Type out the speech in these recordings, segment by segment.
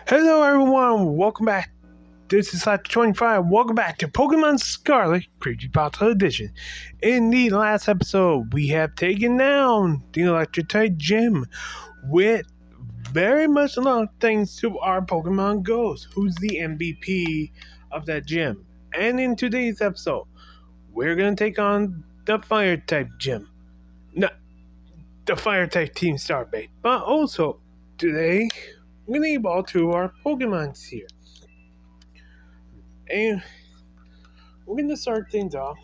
Hello everyone, welcome back. This is Chapter 25. Welcome back to Pokemon Scarlet Creepypasta Edition. In the last episode, we have taken down the Electric Gym with very much a lot of thanks to our Pokemon Ghost, who's the MVP of that gym. And in today's episode, we're going to take on the Fire-type gym. No, the Fire-type Team Starbase. But also, today, we're going to evolve two of our Pokemons here. And we're going to start things off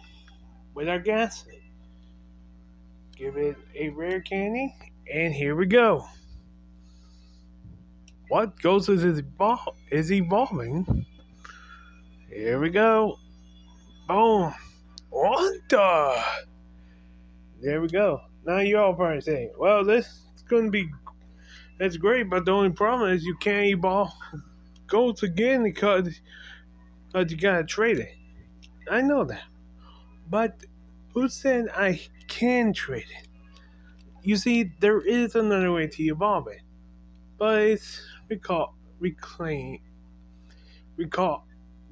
with our Ghastly. Give it a rare candy, and here we go. What Ghost is evolving? Here we go. Boom. What the? There we go. Now you're all probably saying, well, this is going to be, that's great, but the only problem is you can't evolve Ghosts again because you got to trade it. I know that. But who said I can trade it? You see, there is another way to evolve it, but it's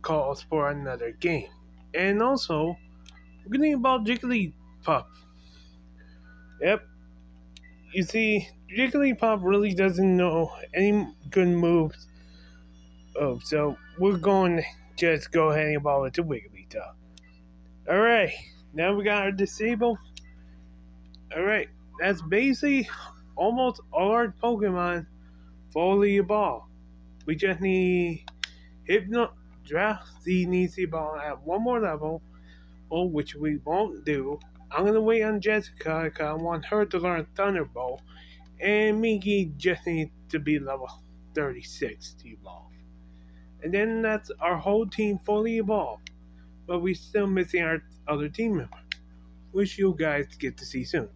calls for another game. And also, we're gonna evolve Jigglypuff. Yep. You see, Jigglypuff really doesn't know any good moves. Oh, so we're going to just go ahead and evolve it to Wigglytuff. Alright, now we got our Disable. Alright, that's basically almost all our Pokemon fully evolved. We just need Drowsy needs to evolve at one more level, which we won't do. I'm gonna wait on Jessica because I want her to learn Thunderbolt, and Minky just needs to be level 36 to evolve. And then that's our whole team fully evolved, but we're still missing our other team member, which you guys get to see soon.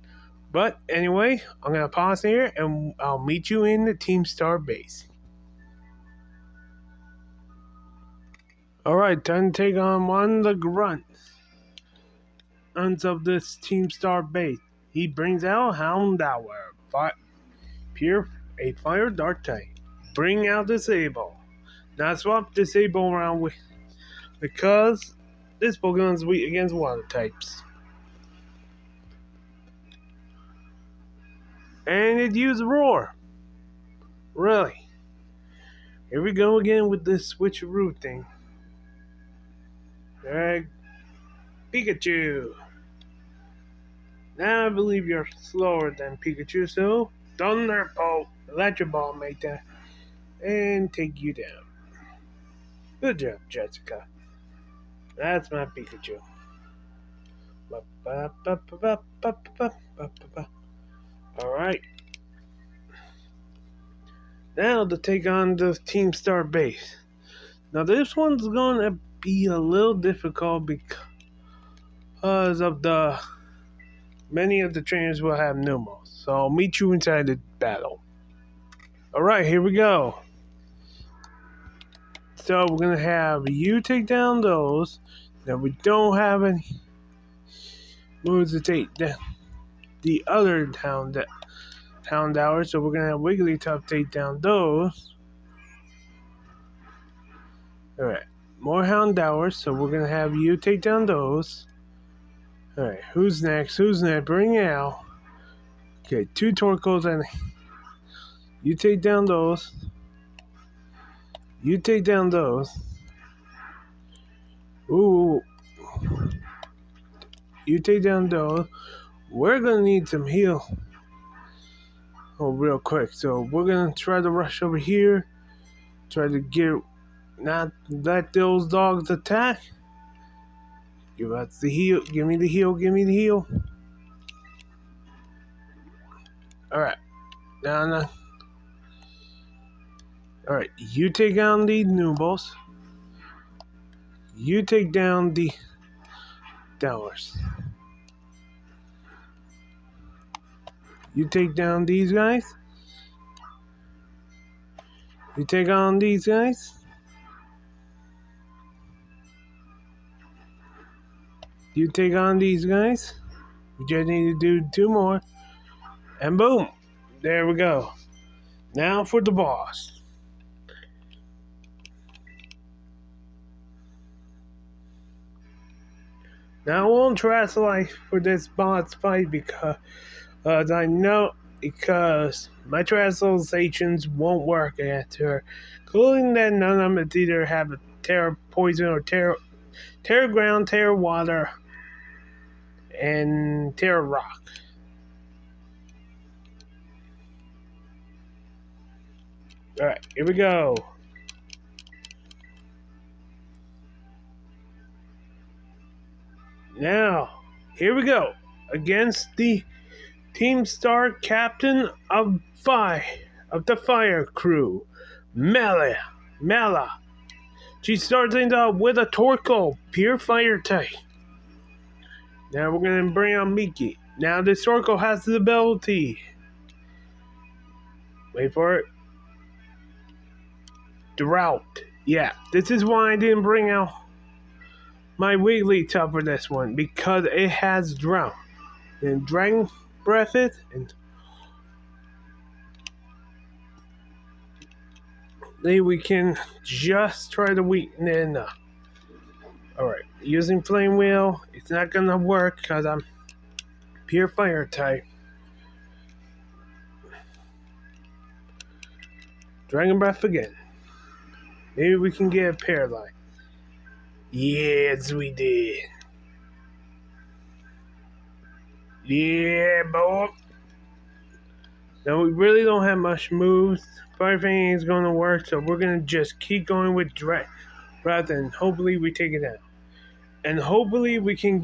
But anyway, I'm going to pause here and I'll meet you in the Team Starbase. Alright, time to take on one of the grunts of this Team Starbase. He brings out Houndour, a fire dark type. Bring out Disable. Now swap Disable around with because this Pokemon is weak against water types. And it used Roar. Really? Here we go again with this switcheroo thing. Alright, Pikachu. Now I believe you're slower than Pikachu, so Thunderbolt, Electric Ball, make that, and take you down. Good job, Jessica. That's my Pikachu. Alright. Now to take on the Team Starbase. Now this one's going to be a little difficult because of the many of the trainers will have Numos. So I'll meet you inside the battle. Alright, here we go. So we're going to have you take down those. Now we don't have any moves to take down the other Houndour, so we're going to have Wigglytuff take down those. Alright, more Houndours, so we're going to have you take down those. Alright, who's next? Bring it out. Okay, 2 Torkoals, and you take down those. You take down those. Ooh. You take down those. We're going to need some heal. Real quick. So we're going to try to rush over here. Try to not let those dogs attack. Give us the heal. Give me the heal. Alright. Now. Alright. You take down the Noobos. You take down the Dowers. You take down these guys. You take on these guys. You take on these guys. We just need to do 2 more. And boom. There we go. Now for the boss. Now I won't translate for this boss fight because I know because my translations won't work after, including that none of them either have a terror poison or terror ground, terror water, and terror rock. Alright, here we go. Now, here we go. Against the Team Star Captain of the Fire Crew, Mela. She starts things out with a Torkoal, pure fire type. Now we're gonna bring on Miki. Now this Torkoal has the ability. Wait for it. Drought. Yeah, this is why I didn't bring out my Wigglytuff for this one, because it has Drought. And Dragon Breath it, and then we can just try to weaken it enough. Alright, using Flame Wheel, it's not gonna work because I'm pure fire type. Dragon Breath again. Maybe we can get a Paralyze. Yes, we did. Yeah, boy. Now we really don't have much moves. Fire Fang ain't gonna work, so we're gonna just keep going with Dragon Breath, and hopefully we take it out. And hopefully we can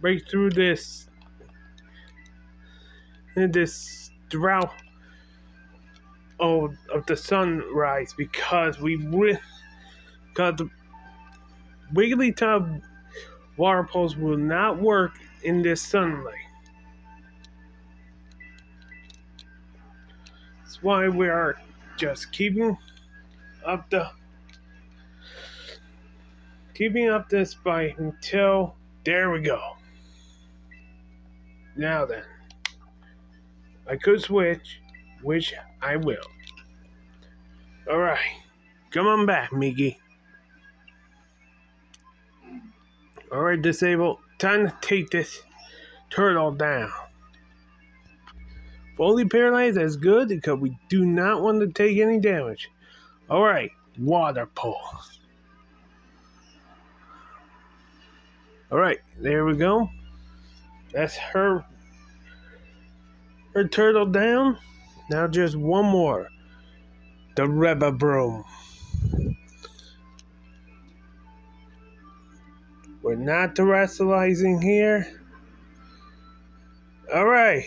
break through this drought of the sunrise, because the Wigglytuff water pulse will not work in this sunlight. That's why we are just keeping up this fight until there we go. Now then, I could switch, which I will. Alright, come on back, Miki. Alright, Disable, time to take this turtle down. Fully paralyzed is good because we do not want to take any damage. Alright, water pulse. Alright, there we go. That's her turtle down. Now just one more. The Reba Broom. We're not terrestrializing here. Alright.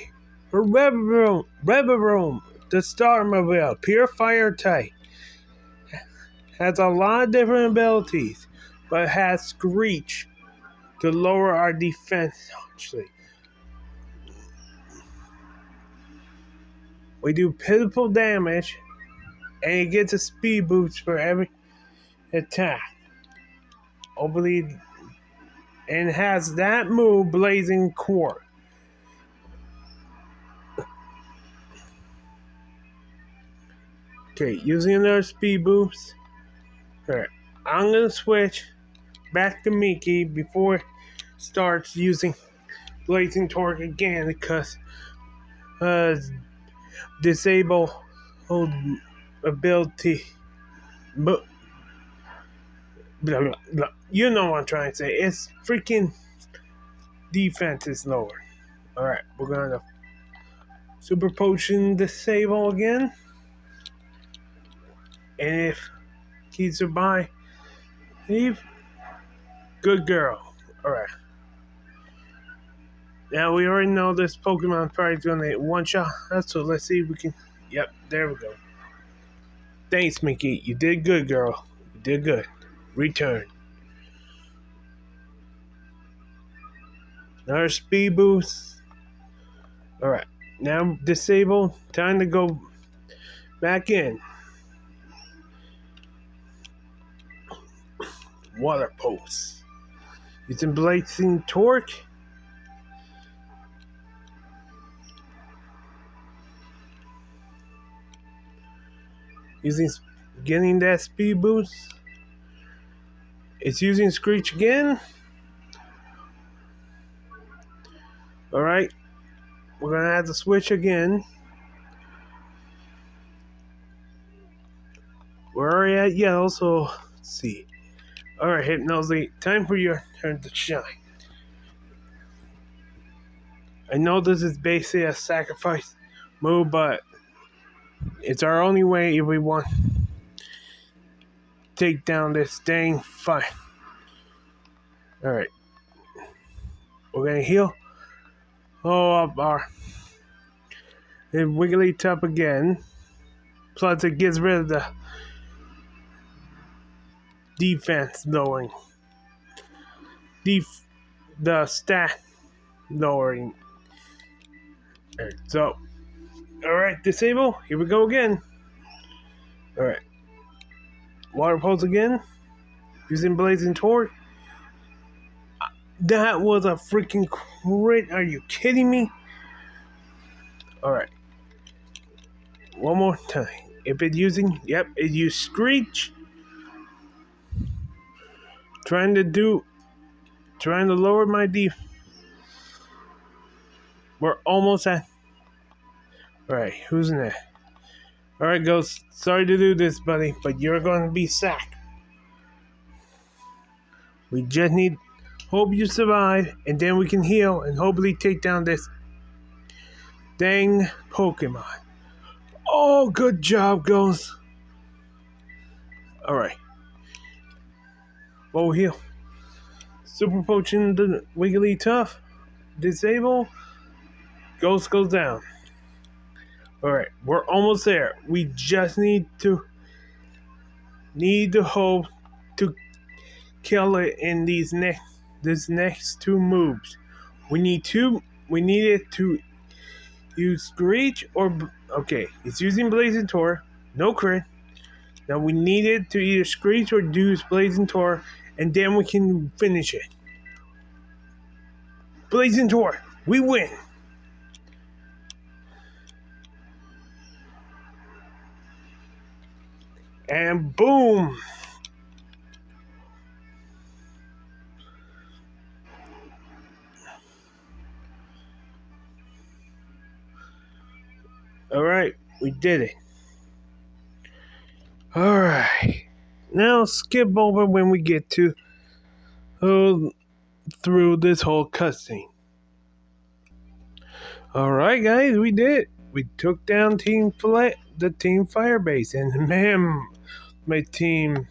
Her Reba Broom. The Starmobile. Pure fire type. Has a lot of different abilities, but has Screech to lower our defense, actually. We do pitiful damage, and it gets a speed boost for every attack. Hopefully, and has that move, Blazing Core. Okay, using another speed boost. Alright, I'm gonna switch back to Miki before it starts using Blazing Torque again, because disable ability, but blah, blah, blah. You know what I'm trying to say. It's freaking defense is lower. Alright, we're gonna Super Potion disable again, and if he survive, leave. Good girl. Alright. Now we already know this Pokemon probably gonna one shot, so let's see if we can. Yep, there we go. Thanks, Mickey. You did good, girl. You did good. Return. Another speed boost. Alright. Now disable. Time to go back in. Water pulse. Using Blazing Torque. Getting that speed boost. It's using Screech again. Alright, we're going to have to switch again. We're already at yellow, so let's see. Alright, Hypnosy, time for your turn to shine. I know this is basically a sacrifice move, but it's our only way if we want to take down this dang fight. Alright. We're gonna heal. Oh, up our Wigglytuff again. Plus it gets rid of the defense lowering. The stat lowering. Alright, so alright, disable. Here we go again. Alright. Water pulse again. Using Blazing Torch. That was a freaking crit. Are you kidding me? Alright. One more time. If it's using, yep, it used Screech. Trying to lower my def. We're almost at. Alright, who's next? Alright, Ghost. Sorry to do this, buddy, but you're going to be sacked. We just need. Hope you survive, and then we can heal and hopefully take down this dang Pokemon. Oh, good job, Ghost. Alright. Well, heal. Super Potion the Wigglytuff. Disable. Ghost goes down. Alright, we're almost there. We just need to hope to kill it in this next two moves. We need it to use Screech or okay, it's using Blazing Torch, no crit. Now we need it to either Screech or use Blazing Torch, and then we can finish it. Blazing Torch, we win. And boom! Alright, we did it. Alright. Now skip over when we get to through this whole cutscene. Alright guys, we did it. We took down the Team Firebase, and man, my team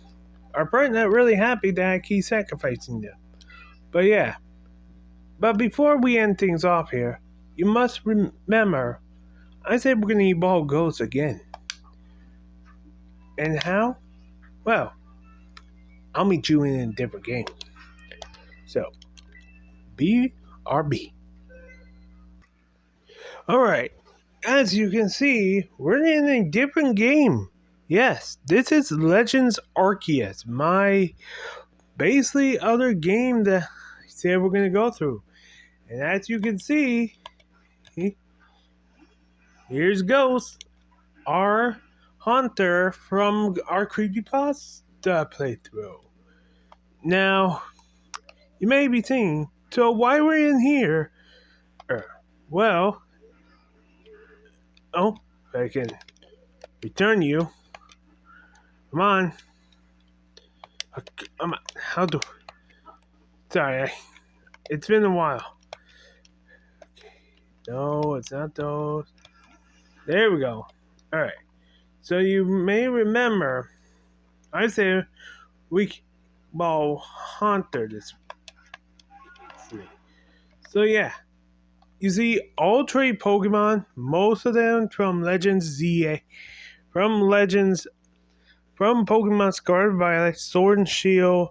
are probably not really happy that I keep sacrificing them. But yeah. But before we end things off here, you must remember, I said we're gonna evolve Ghosts again. And how? Well, I'll meet you in a different game. So, BRB. Alright, as you can see, we're in a different game. Yes, this is Legends Arceus, my basically other game that I said we're going to go through. And as you can see, here's Ghost, our hunter from our Creepypasta playthrough. Now, you may be thinking, so why we're in here? Well, oh, I can return you. Come on. How do? Sorry, it's been a while. No, it's not those. There we go. All right. So you may remember, I said hunter this. So yeah. You see, all trade Pokemon, most of them from Legends ZA, from Pokemon Scarlet Violet, Sword and Shield,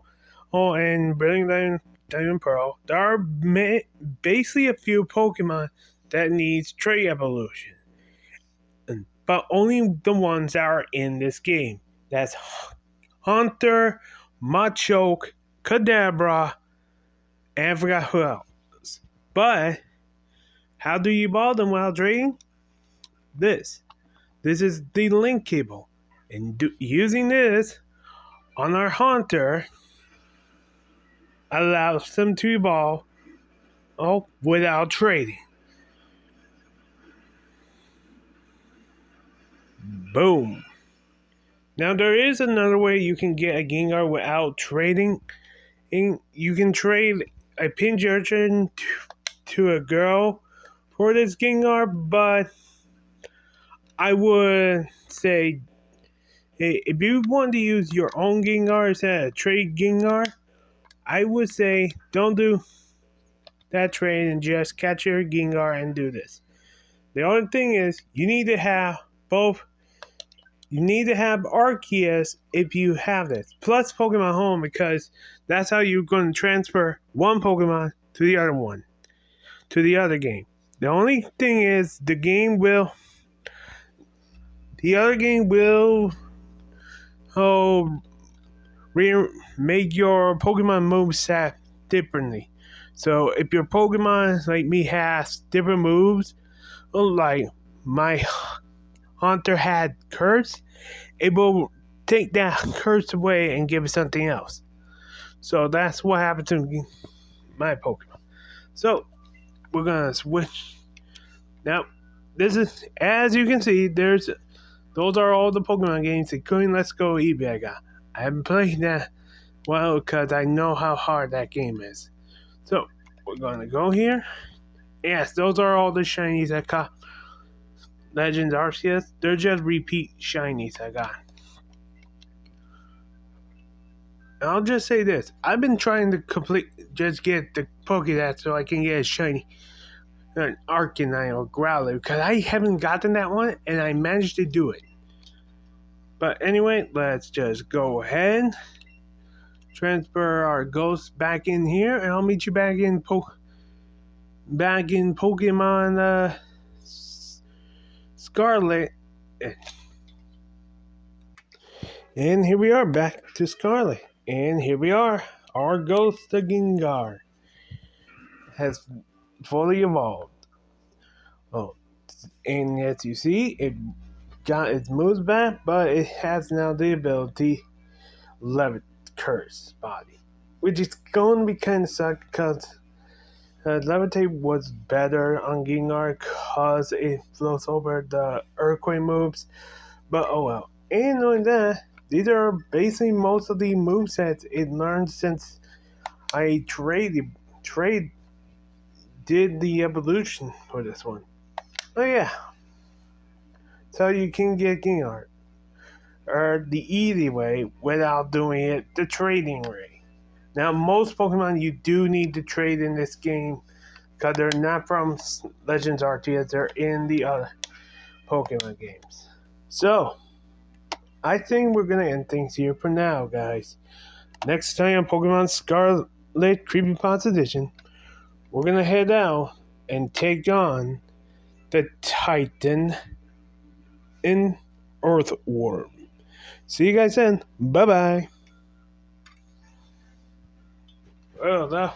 and Brilliant Diamond Pearl. There are basically a few Pokemon that needs trade evolution, but only the ones that are in this game. That's Hunter, Machoke, Kadabra, and I forgot who else. But how do you evolve them while trading? This is the link cable, and using this on our hunter allows them to evolve without trading. Boom. Now there is another way you can get a Gengar without trading. You can trade a Pinjerton to a girl for this Gengar, but I would say if you want to use your own Gengar instead of trade Gengar, I would say don't do that trade and just catch your Gengar and do this. The only thing is you need to have both. You need to have Arceus if you have this, plus Pokemon Home, because that's how you're going to transfer one Pokemon to the other one, to the other game. The only thing is the other game will make your Pokemon moveset differently. So if your Pokemon like me has different moves, like my Hunter had Curse, it will take that curse away and give it something else. So that's what happened to my Pokemon. So we're gonna switch. Now, this is, as you can see, those are all the Pokemon games, including Let's Go Eevee I got. I haven't played that well because I know how hard that game is. So we're gonna go here. Yes, those are all the shinies I got. Legends Arceus, they're just repeat shinies I got. And I'll just say this: I've been trying to just get the Pokédex so I can get a shiny, an Arcanine or Growler, because I haven't gotten that one, and I managed to do it. But anyway, let's just go ahead, transfer our ghost back in here, and I'll meet you back in Pokemon Scarlet. And here we are back to Scarlet. And here we are. Our ghost Gengar has fully evolved. Oh, and as you see, it got its moves back, but it has now the ability Levitate Curse Body, which is going to be kind of suck because Levitate was better on Gengar because it flows over the Earthquake moves. But oh well. And knowing that, these are basically most of the movesets it learned since I did the evolution for this one. Oh yeah. So you can get Gengar, or the easy way without doing it the trading way. Now most Pokemon you do need to trade in this game because they're not from Legends Arceus, they're in the other Pokemon games. So I think we're gonna end things here for now, guys. Next time on Pokemon Scarlet Creepypasta Edition, we're gonna head out and take on the Titan in Earthworm. See you guys then. Bye bye. Well, that